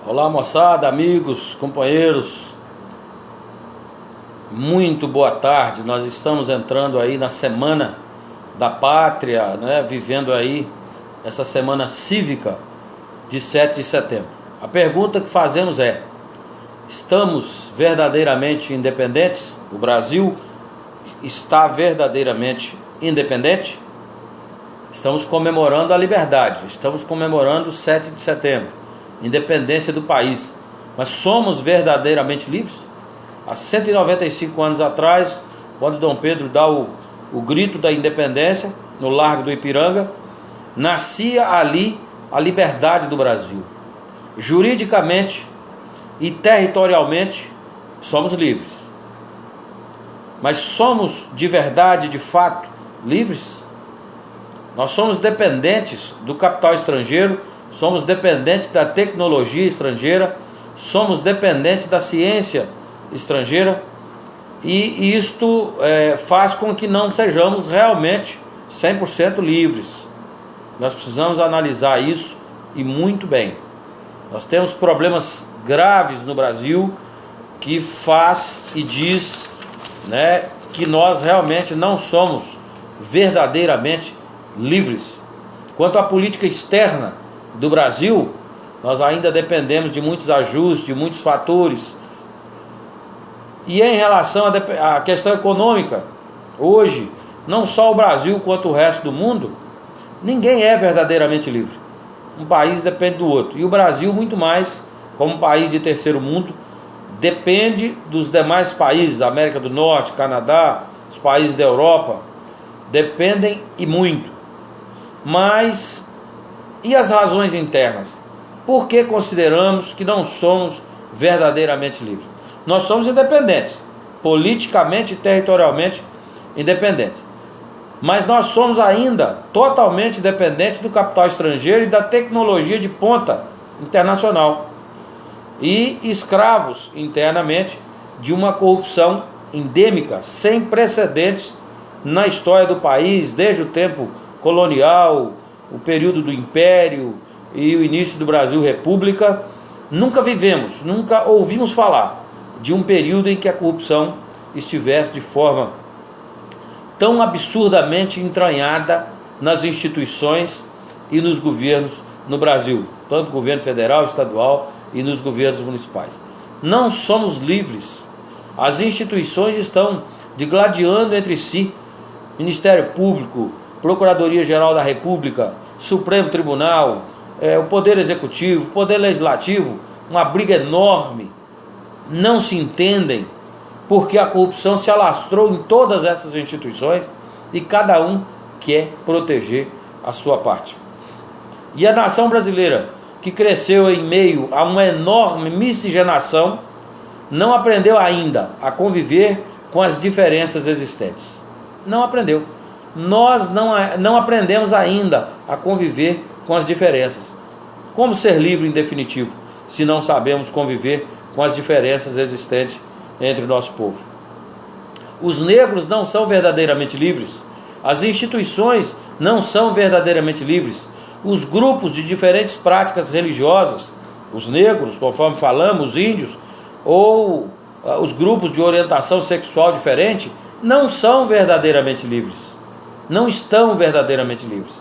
Olá, moçada, amigos, companheiros, muito boa tarde. Nós estamos entrando aí na Semana da Pátria, né? Vivendo aí essa semana cívica de 7 de setembro. A pergunta que fazemos é: estamos verdadeiramente independentes? O Brasil está verdadeiramente independente? Estamos comemorando a liberdade, estamos comemorando o 7 de setembro, independência do país. Mas somos verdadeiramente livres? Há 195 anos atrás, quando Dom Pedro dá o grito da independência, no Largo do Ipiranga, nascia ali a liberdade do Brasil. Juridicamente e territorialmente, somos livres. Mas somos de verdade, de fato, livres? Nós somos dependentes do capital estrangeiro, somos dependentes da tecnologia estrangeira, somos dependentes da ciência estrangeira, e isto faz com que não sejamos realmente 100% livres. Nós precisamos analisar isso, e muito bem. Nós temos problemas graves no Brasil que faz e diz, né, que nós realmente não somos verdadeiramente livres. Quanto à política externa do Brasil, nós ainda dependemos de muitos ajustes, de muitos fatores. E em relação à questão econômica, hoje, não só o Brasil quanto o resto do mundo, ninguém é verdadeiramente livre. Um país depende do outro. E o Brasil, muito mais, como país de terceiro mundo, depende dos demais países, América do Norte, Canadá, os países da Europa, dependem e muito. Mas, e as razões internas? Por que consideramos que não somos verdadeiramente livres? Nós somos independentes, politicamente e territorialmente independentes. Mas nós somos ainda totalmente dependentes do capital estrangeiro e da tecnologia de ponta internacional. E escravos internamente de uma corrupção endêmica, sem precedentes na história do país, desde o tempo colonial, o período do Império e o início do Brasil República. Nunca vivemos, nunca ouvimos falar de um período em que a corrupção estivesse de forma tão absurdamente entranhada nas instituições e nos governos no Brasil, tanto governo federal, estadual e nos governos municipais. Não somos livres. As instituições estão digladiando entre si. Ministério Público, Procuradoria-Geral da República, Supremo Tribunal, o Poder Executivo, Poder Legislativo, uma briga enorme. Não se entendem, porque a corrupção se alastrou em todas essas instituições e cada um quer proteger a sua parte. E a nação brasileira, que cresceu em meio a uma enorme miscigenação, não aprendeu ainda a conviver com as diferenças existentes. Não aprendeu. Nós não aprendemos ainda a conviver com as diferenças. Como ser livre em definitivo, se não sabemos conviver com as diferenças existentes entre o nosso povo? Os negros não são verdadeiramente livres. As instituições não são verdadeiramente livres. Os grupos de diferentes práticas religiosas, os negros, conforme falamos, os índios, ou os grupos de orientação sexual diferente, não são verdadeiramente livres. Não estão verdadeiramente livres.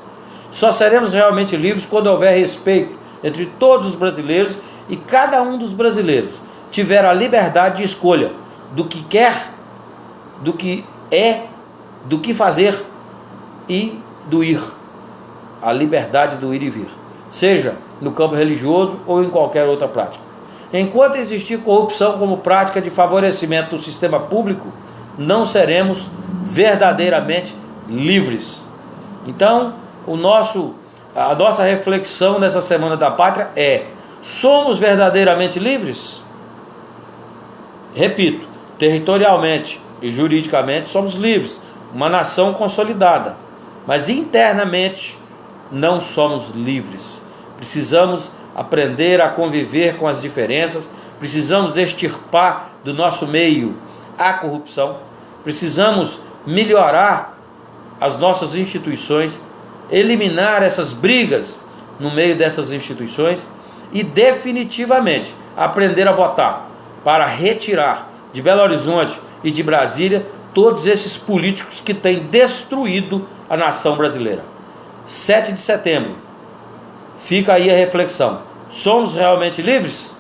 Só seremos realmente livres quando houver respeito entre todos os brasileiros e cada um dos brasileiros tiver a liberdade de escolha do que quer, do que é, do que fazer e do ir. A liberdade do ir e vir, seja no campo religioso ou em qualquer outra prática. Enquanto existir corrupção como prática de favorecimento do sistema público, não seremos verdadeiramente livres. Então, a nossa reflexão nessa Semana da Pátria é: somos verdadeiramente livres? Repito, territorialmente e juridicamente somos livres, uma nação consolidada, mas internamente não somos livres. Precisamos aprender a conviver com as diferenças, precisamos extirpar do nosso meio a corrupção, precisamos melhorar as nossas instituições, eliminar essas brigas no meio dessas instituições e definitivamente aprender a votar para retirar de Belo Horizonte e de Brasília todos esses políticos que têm destruído a nação brasileira. 7 de setembro, fica aí a reflexão: somos realmente livres?